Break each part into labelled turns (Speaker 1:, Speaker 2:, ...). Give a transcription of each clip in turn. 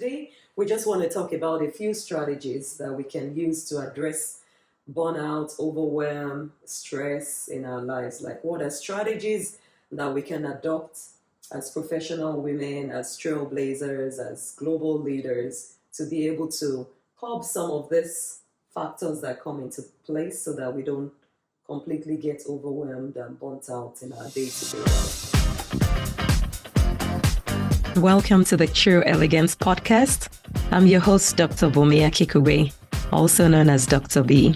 Speaker 1: today we just want to talk about a few strategies that we can use to address burnout, overwhelm, stress in our lives. Like, what are strategies that we can adopt as professional women, as trailblazers, as global leaders to be able to curb some of these factors that come into place so that we don't completely get overwhelmed and burnt out in our day-to-day life.
Speaker 2: Welcome to the True Elegance Podcast. I'm your host, Dr. Bunmi Akinkugbe, also known as Dr.B.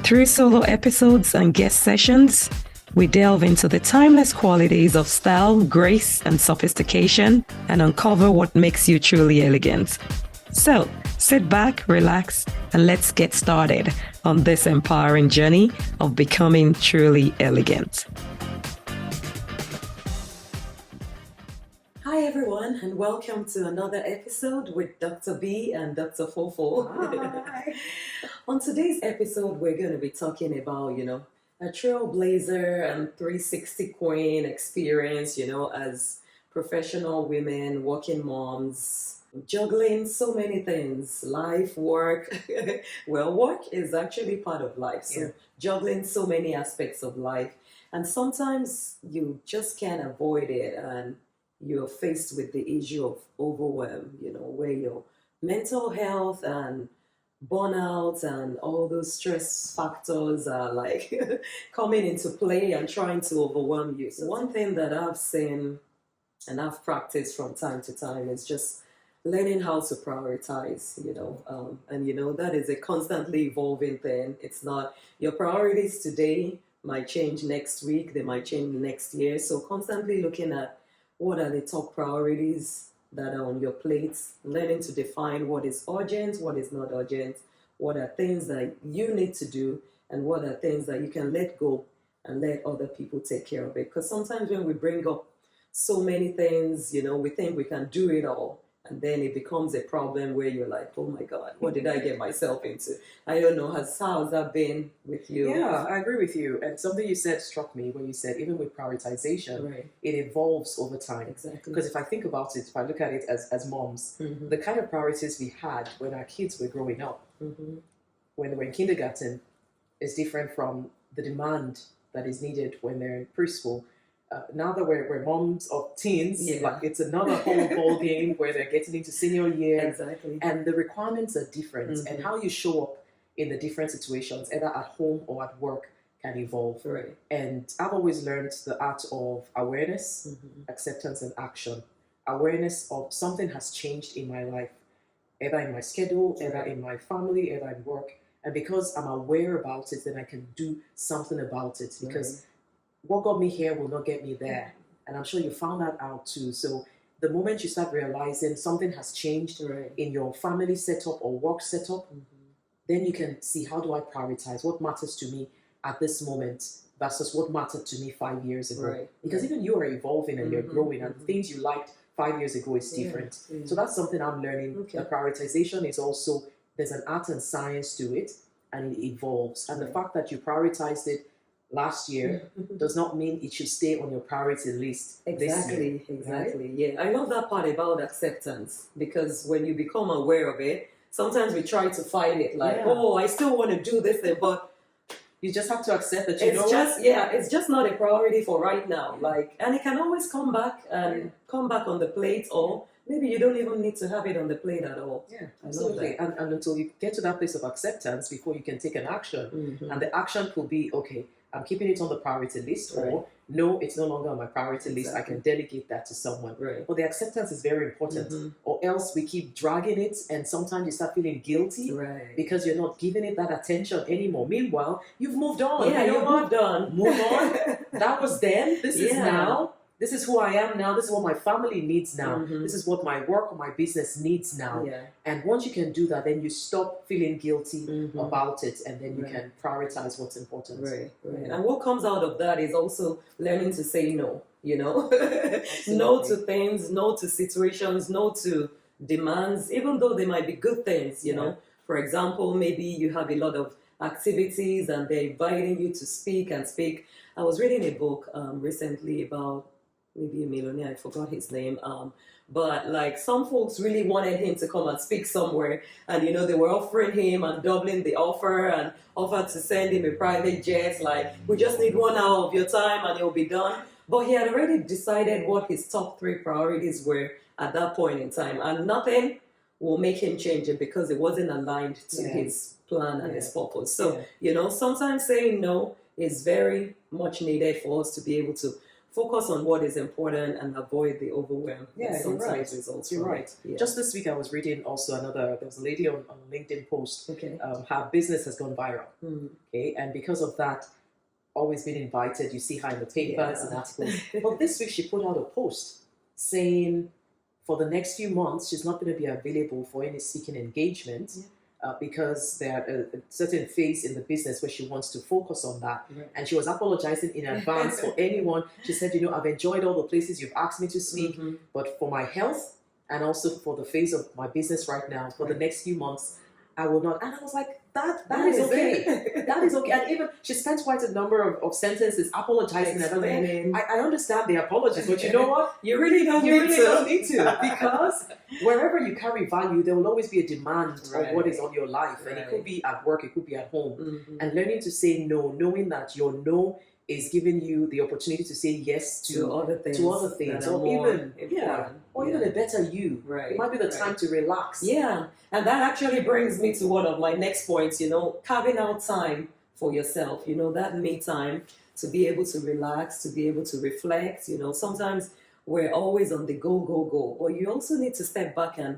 Speaker 2: Through solo episodes and guest sessions, we delve into the timeless qualities of style, grace, and sophistication and uncover what makes you truly elegant. So, sit back, relax, and let's get started on this empowering journey of becoming truly elegant.
Speaker 1: Hi everyone, and welcome to another episode with Dr.B and Dr. Fofo.
Speaker 3: Hi.
Speaker 1: On today's episode, we're going to be talking about, a trailblazer and 360 queen experience, as professional women, working moms, juggling so many things, life, work. Well, work is actually part of life, so juggling so many aspects of life. And sometimes you just can't avoid it, and you're faced with the issue of overwhelm, where your mental health and burnout and all those stress factors are like coming into play and trying to overwhelm you. So one thing that I've seen and I've practiced from time to time is just learning how to prioritize, and that is a constantly evolving thing. It's not your priorities today might change next week, they might change next year. So constantly looking at what are the top priorities that are on your plates, learning to define what is urgent, what is not urgent, what are things that you need to do, and what are things that you can let go and let other people take care of it. Because sometimes when we bring up so many things, we think we can do it all. And then it becomes a problem where you're like, oh my God, what did I get myself into? I don't know. How has that been with you?
Speaker 3: Yeah, I agree with you. And something you said struck me when you said, even with prioritization,
Speaker 1: Right.
Speaker 3: it evolves over time.
Speaker 1: Exactly.
Speaker 3: Because if I think about it, if I look at it as moms, the kind of priorities we had when our kids were growing up, when they were in kindergarten, is different from the demand that is needed when they're in preschool. Now that we're moms of teens, like it's another whole ball game where they're getting into senior year.
Speaker 1: Exactly.
Speaker 3: And the requirements are different. And how you show up in the different situations, either at home or at work, can evolve.
Speaker 1: Right.
Speaker 3: And I've always learned the art of awareness, acceptance, and action. Awareness of something has changed in my life, either in my schedule, either in my family, either in work. And because I'm aware about it, then I can do something about it. Because what got me here will not get me there. And I'm sure you found that out too. So the moment you start realizing something has changed in your family setup or work setup, then you can see, how do I prioritize what matters to me at this moment versus what mattered to me 5 years ago.
Speaker 1: Right.
Speaker 3: Because even you are evolving and you're growing, and the things you liked 5 years ago is different. So that's something I'm learning.
Speaker 1: Okay.
Speaker 3: The prioritization is also, there's an art and science to it, and it evolves. And the fact that you prioritized it last year does not mean it should stay on your priority list.
Speaker 1: Exactly,
Speaker 3: this year,
Speaker 1: exactly. Right? Yeah, I love that part about acceptance, because when you become aware of it, sometimes we try to fight it, like, oh, I still want to do this thing, but
Speaker 3: you just have to accept that
Speaker 1: it's just not a priority for right now. Like, and it can always come back and come back on the plate, or maybe you don't even need to have it on the plate at all.
Speaker 3: Yeah, absolutely. And until you get to that place of acceptance before you can take an action, and the action could be, okay, I'm keeping it on the priority list, or no, it's no longer on my priority list. I can delegate that to someone.
Speaker 1: Right.
Speaker 3: But the acceptance is very important, or else we keep dragging it, and sometimes you start feeling guilty because you're not giving it that attention anymore. Meanwhile, you've moved on.
Speaker 1: Yeah, you've moved on.
Speaker 3: Move on. That was then. This is now. This is who I am now. This is what my family needs now. This is what my work or my business needs now.
Speaker 1: Yeah.
Speaker 3: And once you can do that, then you stop feeling guilty about it, and then you can prioritize what's important.
Speaker 1: Right. And what comes out of that is also learning to say no, no to things, no to situations, no to demands, even though they might be good things, know. For example, maybe you have a lot of activities and they're inviting you to speak. I was reading a book recently about maybe a millionaire, I forgot his name. But like some folks really wanted him to come and speak somewhere, and they were offering him and doubling the offer and offered to send him a private jet. Like, we just need 1 hour of your time and it'll be done. But he had already decided what his top 3 priorities were at that point in time, and nothing will make him change it because it wasn't aligned to his plan and his purpose. So sometimes saying no is very much needed for us to be able to focus on what is important and avoid the overwhelm.
Speaker 3: Yeah, you're right. You're right.
Speaker 1: Yeah.
Speaker 3: Just this week, I was reading also there was a lady on LinkedIn post.
Speaker 1: Okay.
Speaker 3: Her business has gone viral.
Speaker 1: Mm.
Speaker 3: Okay, and because of that, always been invited. You see her in the papers and articles. But this week, she put out a post saying for the next few months, she's not going to be available for any speaking engagement. Because there are a certain phase in the business where she wants to focus on that. Right. And she was apologizing in advance for anyone. She said, I've enjoyed all the places you've asked me to speak, but for my health and also for the phase of my business right now, for the next few months, I will not. And I was like, that is okay. That is okay. And even she spent quite a number of sentences apologizing. I understand the apologies, but you know what?
Speaker 1: You really don't
Speaker 3: need to. Because wherever you carry value, there will always be a demand of what is on your life. And it could be at work, it could be at home. And learning to say no, knowing that your no is giving you the opportunity to say yes to other things, or even a better you.
Speaker 1: Right.
Speaker 3: It might be the time to relax.
Speaker 1: Yeah, and that actually brings me to one of my next points. Carving out time for yourself. That me time to be able to relax, to be able to reflect. Sometimes we're always on the go, but you also need to step back and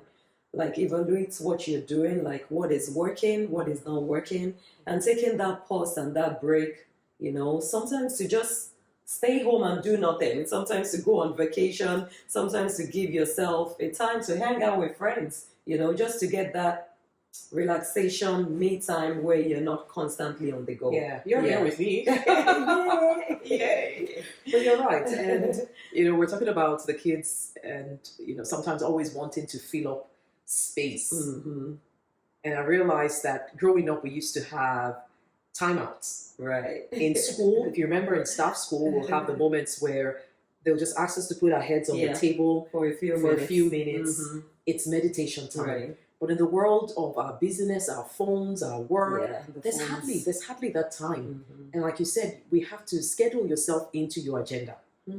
Speaker 1: like evaluate what you're doing, like what is working, what is not working, and taking that pause and that break. Sometimes to just stay home and do nothing. Sometimes to go on vacation. Sometimes to give yourself a time to hang out with friends. Just to get that relaxation, me time where you're not constantly on the go.
Speaker 3: Yeah, you're here with me. Yay. But you're right. And, we're talking about the kids and, sometimes always wanting to fill up space.
Speaker 1: Mm-hmm.
Speaker 3: And I realized that growing up, we used to have timeouts.
Speaker 1: Right.
Speaker 3: In school, if you remember, in staff school, we'll have the moments where they'll just ask us to put our heads on the table
Speaker 1: for a few minutes.
Speaker 3: Mm-hmm. It's meditation time.
Speaker 1: Right.
Speaker 3: But in the world of our business, our phones, our work, there's hardly that time.
Speaker 1: Mm-hmm.
Speaker 3: And like you said, we have to schedule yourself into your agenda.
Speaker 1: I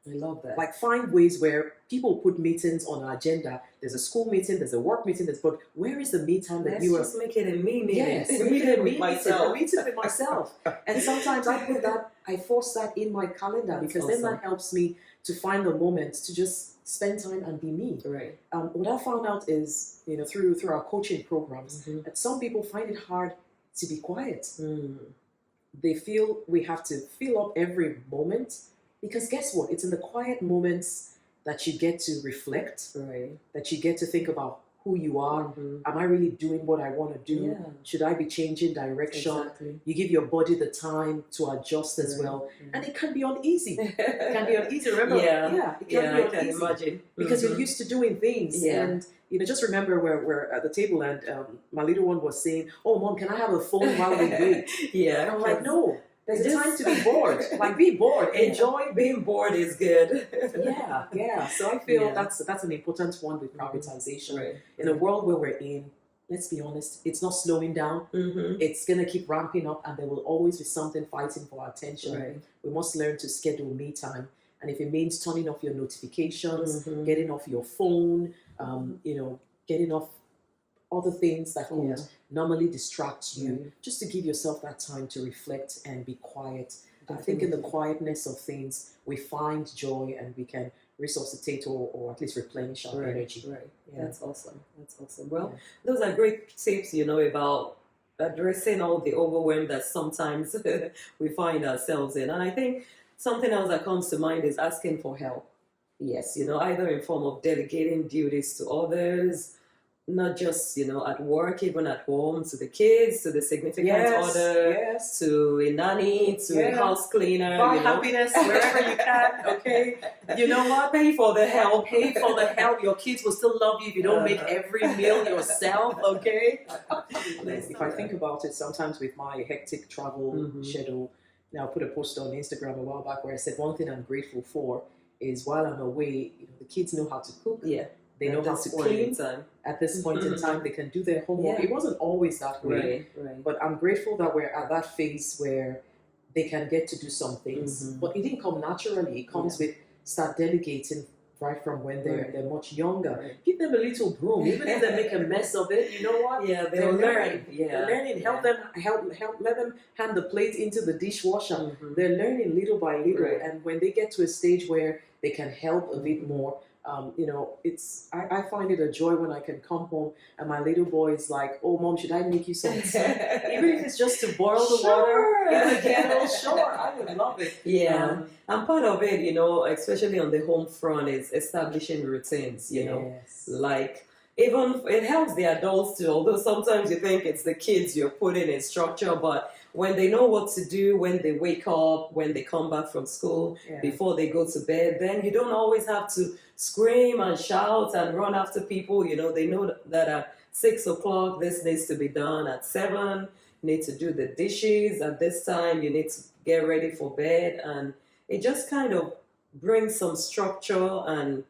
Speaker 1: love that.
Speaker 3: Like find ways where people put meetings on our agenda. There's a school meeting, there's a work meeting, but where is the me time that you are?
Speaker 1: Let's just make it a me meeting.
Speaker 3: Yes,
Speaker 1: a meeting with myself.
Speaker 3: A meeting with myself. And sometimes I force that in my calendar because then that helps me to find the moment to just spend time and be me.
Speaker 1: Right.
Speaker 3: What I found out is, through our coaching programs, that some people find it hard to be quiet. They feel we have to fill up every moment. Because guess what? It's in the quiet moments that you get to reflect, that you get to think about who you are. Am I really doing what I want to do?
Speaker 1: Yeah.
Speaker 3: Should I be changing direction?
Speaker 1: Exactly.
Speaker 3: You give your body the time to adjust as well. And it can be uneasy. Remember?
Speaker 1: Yeah.
Speaker 3: It can
Speaker 1: I
Speaker 3: be
Speaker 1: can
Speaker 3: uneasy.
Speaker 1: imagine.
Speaker 3: Because you're used to doing things.
Speaker 1: Yeah.
Speaker 3: And, just remember we're at the table and my little one was saying, "Oh, Mom, can I have a phone while we wait?"
Speaker 1: Yeah.
Speaker 3: And I'm like, no. There's a time to be bored. Like, be bored. Enjoy
Speaker 1: being bored is good.
Speaker 3: Yeah. So I feel that's an important one with prioritization.
Speaker 1: Right.
Speaker 3: In a world where we're in, let's be honest, it's not slowing down. It's going to keep ramping up and there will always be something fighting for our attention.
Speaker 1: Right.
Speaker 3: We must learn to schedule me time. And if it means turning off your notifications, getting off your phone, getting off other things that would normally distract you, just to give yourself that time to reflect and be quiet. Definitely. I think in the quietness of things, we find joy and we can resuscitate or at least replenish our energy.
Speaker 1: Right. Yeah. That's awesome. Well, those are great tips, about addressing all the overwhelm that sometimes we find ourselves in. And I think something else that comes to mind is asking for help. Yes, either in form of delegating duties to others, not just, at work, even at home, to the kids, to the significant other, to a nanny, to a house cleaner.
Speaker 3: Buy happiness wherever you can, okay? You know what?
Speaker 1: Pay for the help.
Speaker 3: Your kids will still love you if you don't make every meal yourself, okay? If I think about it, sometimes with my hectic travel schedule, I put a post on Instagram a while back where I said one thing I'm grateful for is while I'm away, the kids know how to cook.
Speaker 1: Yeah.
Speaker 3: They know how to clean. At this point in time, they can do their homework.
Speaker 1: Yeah.
Speaker 3: It wasn't always that way.
Speaker 1: Right.
Speaker 3: But I'm grateful that we're at that phase where they can get to do some things. But it didn't come naturally. It comes with start delegating right from when they're much younger.
Speaker 1: Right.
Speaker 3: Give them a little broom, even if they make a mess of it. You know what?
Speaker 1: Yeah, they'll learn.
Speaker 3: They're learning. Help them. Let them hand the plate into the dishwasher. They're learning little by little, and when they get to a stage where they can help a bit more, I find it a joy when I can come home and my little boy is like, "Oh, Mom, should I make you some tea?" Even if it's just to boil the water in the kettle. Sure, I would love it.
Speaker 1: Yeah, and part of it, especially on the home front, is establishing routines. Like even it helps the adults too. Although sometimes you think it's the kids you're putting in structure, but when they know what to do, when they wake up, when they come back from school, before they go to bed, then you don't always have to scream and shout and run after people. They know that at 6 o'clock, this needs to be done. At 7, you need to do the dishes. At this time, you need to get ready for bed. And it just kind of brings some structure and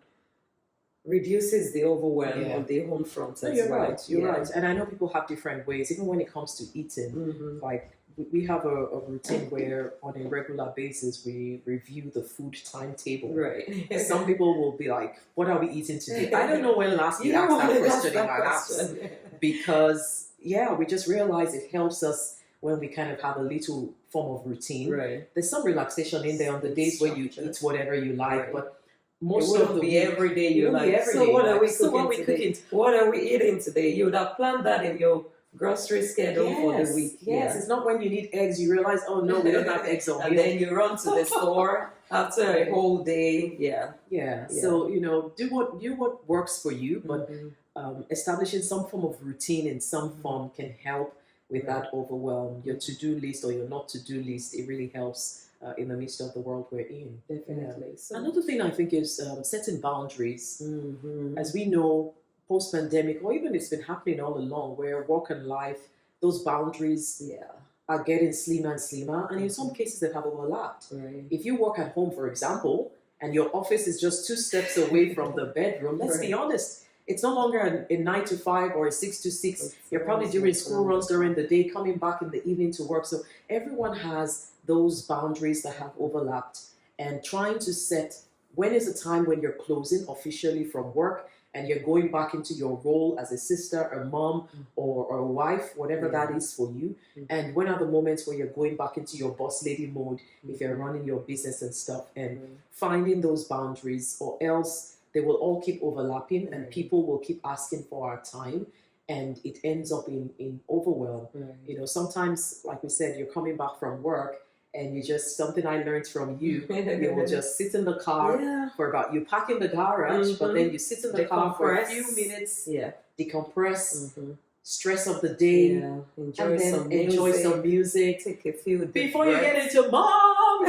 Speaker 1: reduces the overwhelm on the home front as
Speaker 3: you're
Speaker 1: well.
Speaker 3: Right. You're right. And I know people have different ways, even when it comes to eating. Like, we have a routine where on a regular basis we review the food timetable.
Speaker 1: Right.
Speaker 3: Some people will be like, "What are we eating today?" I don't know when last you asked that question in my house. Because we just realize it helps us when we kind of have a little form of routine.
Speaker 1: Right.
Speaker 3: There's some relaxation in there on the days where you eat whatever you like, but most
Speaker 1: it
Speaker 3: of the
Speaker 1: be
Speaker 3: week,
Speaker 1: every day you like. So what are we cooking? What are we eating today? You would have planned that in your grocery schedule for the week.
Speaker 3: Yes, it's not when you need eggs you realize, oh no, we don't have eggs on.
Speaker 1: And then you run to the store after a whole day. Yeah.
Speaker 3: So do what works for you, but establishing some form of routine in some form can help with that overwhelm. Your to-do list or your not to-do list, it really helps in the midst of the world we're in.
Speaker 1: Definitely. So,
Speaker 3: another thing I think is setting boundaries. As we know, post-pandemic, or even it's been happening all along, where work and life, those boundaries are getting slimmer and slimmer, and in some cases they have overlapped.
Speaker 1: Right.
Speaker 3: If you work at home, for example, and your office is just 2 steps away from the bedroom, let's be honest, it's no longer a 9 to 5 or a 6 to 6. You're probably doing school runs during the day, coming back in the evening to work. So everyone has those boundaries that have overlapped, and trying to set when is the time when you're closing officially from work and you're going back into your role as a sister, a mom, or a wife, whatever that is for you. And when are the moments where you're going back into your boss lady mode if you're running your business and stuff, and finding those boundaries, or else they will all keep overlapping and people will keep asking for our time, and it ends up in overwhelm. Sometimes, like we said, you're coming back from work and you just, something I learned from you, you will just sit in the car for you park in the garage, but then you sit in the car for a few minutes, decompress, stress of the day,
Speaker 1: enjoy some
Speaker 3: music,
Speaker 1: take a few
Speaker 3: before you get into mom,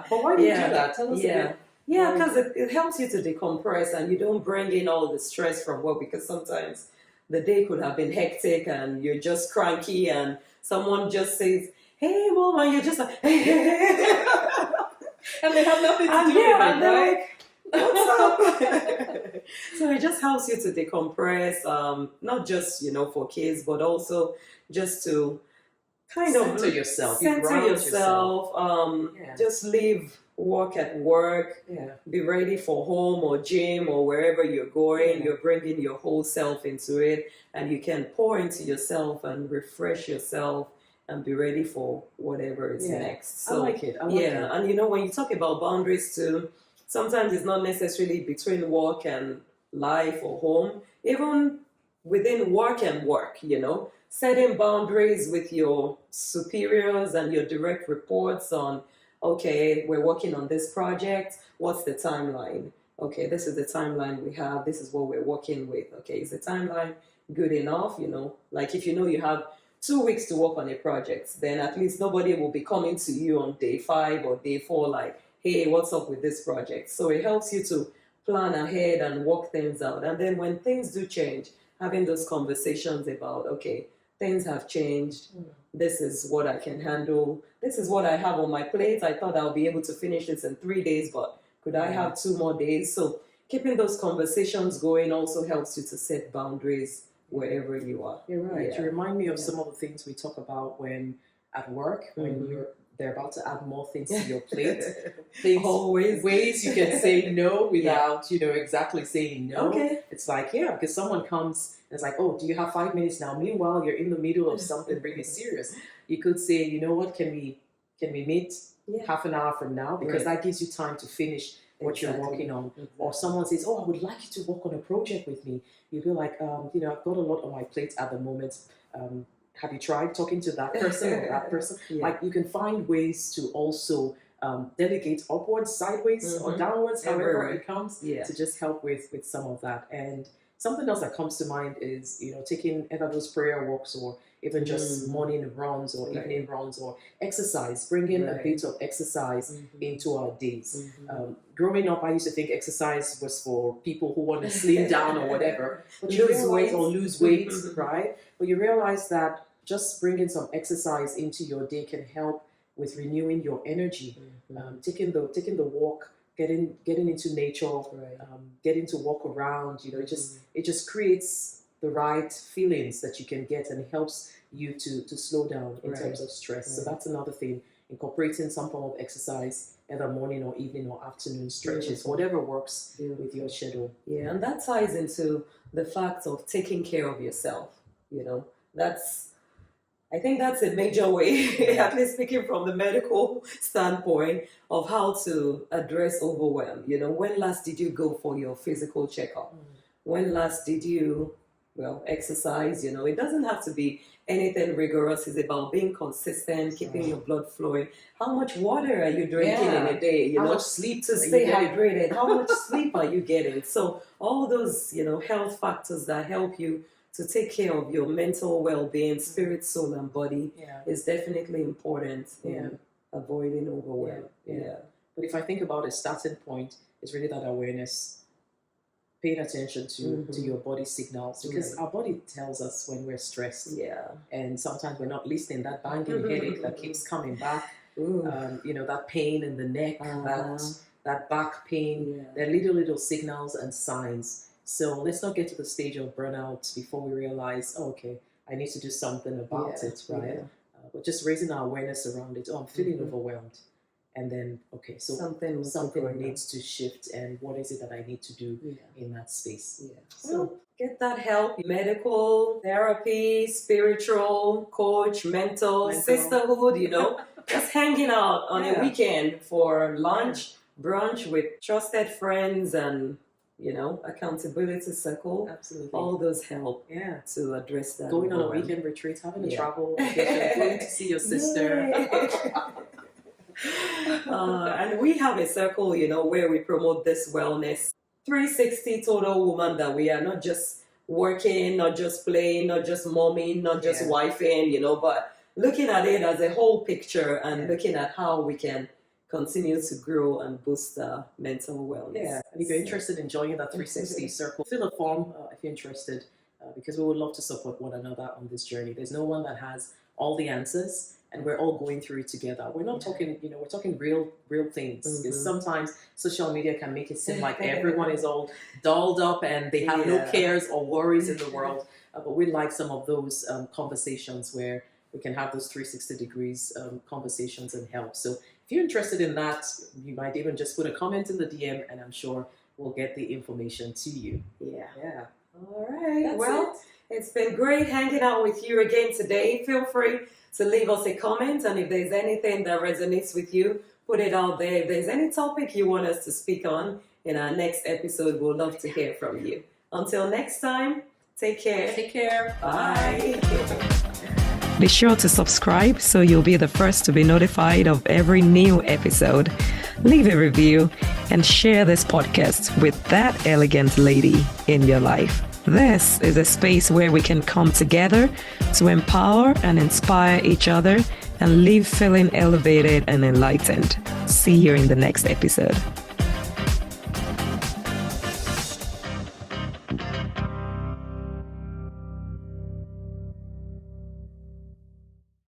Speaker 3: but why do you do that? Tell us a bit.
Speaker 1: Yeah, because it helps you to decompress and you don't bring in all the stress from work, because sometimes the day could have been hectic and you're just cranky and someone just says, "Hey, Mom," and you're just like, and
Speaker 3: they have nothing to do with it,
Speaker 1: and they're
Speaker 3: right?
Speaker 1: like, "What's up?" So it just helps you to decompress, not just, for kids, but also just to kind
Speaker 3: center
Speaker 1: of
Speaker 3: yourself.
Speaker 1: Center yourself. Just leave work at work. Be ready for home or gym or wherever you're going. You're bringing your whole self into it, and you can pour into yourself and refresh yourself and be ready for whatever is next. So,
Speaker 3: I like it. And
Speaker 1: when you talk about boundaries too, sometimes it's not necessarily between work and life or home. Even within work and work, setting boundaries with your superiors and your direct reports on, okay, we're working on this project. What's the timeline? Okay, this is the timeline we have. This is what we're working with. Okay, is the timeline good enough? Like if you have 2 weeks to work on a project, then at least nobody will be coming to you on day 5 or day 4 like, "Hey, what's up with this project?" So it helps you to plan ahead and work things out. And then when things do change, having those conversations about, okay, things have changed. This is what I can handle. This is what I have on my plate. I thought I'll be able to finish this in 3 days, but could I have 2 more days? So keeping those conversations going also helps you to set boundaries wherever you are.
Speaker 3: You're right.
Speaker 1: Yeah.
Speaker 3: You remind me of some of the things we talk about when at work, when they're about to add more things to your plate. Things,
Speaker 1: Always.
Speaker 3: ways you can say no without, exactly saying no.
Speaker 1: Okay.
Speaker 3: It's like, because someone comes and it's like, oh, do you have 5 minutes now? Meanwhile, you're in the middle of something really serious. You could say, you know what, can we meet half an hour from now? Because that gives you time to finish what you're working on. Or someone says, oh, I would like you to work on a project with me. You'll be like, I've got a lot on my plate at the moment. Have you tried talking to that person or that person? Like, you can find ways to also delegate upwards, sideways, or downwards, however it comes, to just help with some of that. And something else that comes to mind is, taking either those prayer walks or even just morning runs or evening runs or exercise, bringing a bit of exercise into our days. Growing up, I used to think exercise was for people who want to slim down or whatever, but you lose weight, right? But you realize that just bringing some exercise into your day can help with renewing your energy. Taking the walk, getting into nature, getting to walk around. It just creates the right feelings that you can get, and it helps you to slow down in terms of stress. So that's another thing. Incorporating some form of exercise, either morning or evening or afternoon stretches, whatever works with your schedule.
Speaker 1: Yeah, and that ties into the fact of taking care of yourself. I think that's a major way, at least speaking from the medical standpoint, of how to address overwhelm. When last did you go for your physical checkup? When last did you, exercise? It doesn't have to be anything rigorous. It's about being consistent, keeping your blood flowing. How much water are you drinking in a day?
Speaker 3: How much sleep
Speaker 1: to stay hydrated? How much sleep are you getting? So all those, health factors that help you to take care of your mental well-being, spirit, soul, and body is definitely important in avoiding overwhelm.
Speaker 3: But if I think about a starting point, it's really that awareness, paying attention to your body signals, because our body tells us when we're stressed. And sometimes we're not listening. That banging headache that keeps coming back, that pain in the neck, that back pain, they're little signals and signs. So let's not get to the stage of burnout before we realize, I need to do something about it, right? But just raising our awareness around it. I'm feeling overwhelmed. And then, so something needs to shift. And what is it that I need to do in that space?
Speaker 1: So get that help. Medical, therapy, spiritual, coach, mental, sisterhood, just hanging out on a weekend for lunch, brunch with trusted friends and accountability circle.
Speaker 3: Absolutely.
Speaker 1: All those help to address that.
Speaker 3: Going on a weekend retreat, having a travel vacation, going to see your sister.
Speaker 1: And we have a circle, where we promote this wellness 360 total woman that we are, not just working, not just playing, not just momming, not just wifing, but looking at it as a whole picture and looking at how we can continue to grow and boost mental wellness.
Speaker 3: And if you're interested in joining that 360 circle, fill a form if you're interested, because we would love to support one another on this journey. There's no one that has all the answers, and we're all going through it together. We're not talking, we're talking real things. Because sometimes social media can make it seem like everyone is all dolled up and they have no cares or worries in the world. But we like some of those conversations where we can have those 360 degrees conversations and help. So if you're interested in that, you might even just put a comment in the DM, and I'm sure we'll get the information to you.
Speaker 1: All right. It's been great hanging out with you again today. Feel free to leave us a comment, and if there's anything that resonates with you, put it out there. If there's any topic you want us to speak on in our next episode, we'll love to hear from you. Until next time, take care.
Speaker 3: Take care.
Speaker 1: Bye.
Speaker 2: Be sure to subscribe so you'll be the first to be notified of every new episode. Leave a review and share this podcast with that elegant lady in your life. This is a space where we can come together to empower and inspire each other and leave feeling elevated and enlightened. See you in the next episode.